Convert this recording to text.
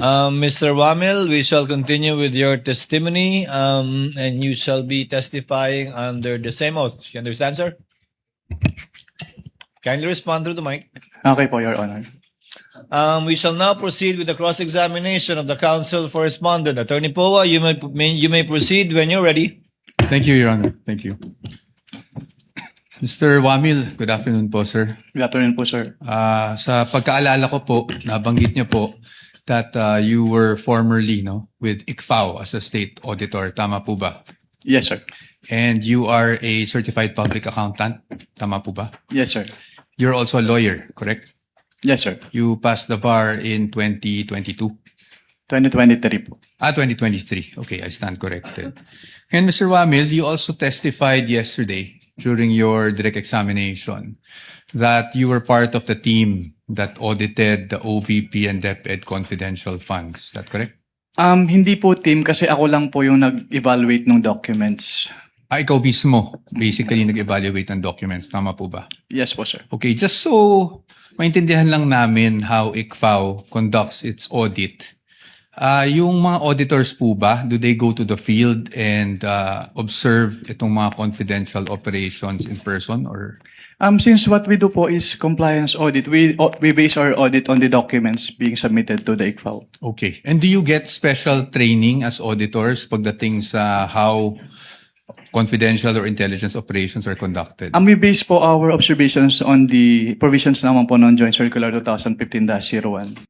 Mr. Wamil, we shall continue with your testimony, and you shall be testifying under the same oath. You understand, sir? Kindly respond through the mic. Okay po, Your Honor. We shall now proceed with the cross-examination of the counsel for respondent. Attorney Poa, you may proceed when you're ready. Thank you, Your Honor. Thank you. Mr. Wamil, good afternoon po, sir. Good afternoon po, sir. Sa pagkaalala ko po, nabanggit niyo po that you were formerly with ICFAO as a state auditor. Tama po ba? Yes, sir. And you are a certified public accountant. Tama po ba? Yes, sir. You're also a lawyer, correct? Yes, sir. You passed the bar in 2022. 2023 po. 2023. Okay, I stand corrected. And Mr. Wamil, you also testified yesterday during your direct examination that you were part of the team that audited the OVP and DepEd confidential funds. Is that correct? Hindi po team kasi ako lang po yung nag-evaluate ng documents. Ikaw mismo, basically nag-evaluate ng documents. Tama po ba? Yes po, sir. Okay, just so maintindihan lang namin how ICFAO conducts its audit. Yung mga auditors po ba, do they go to the field and observe itong mga confidential operations in person or? Since what we do po is compliance audit, we base our audit on the documents being submitted to the ICFAO. Okay. And do you get special training as auditors pagdating sa how confidential or intelligence operations are conducted? We base po our observations on the provisions naman po ng Joint Circular 2015-01.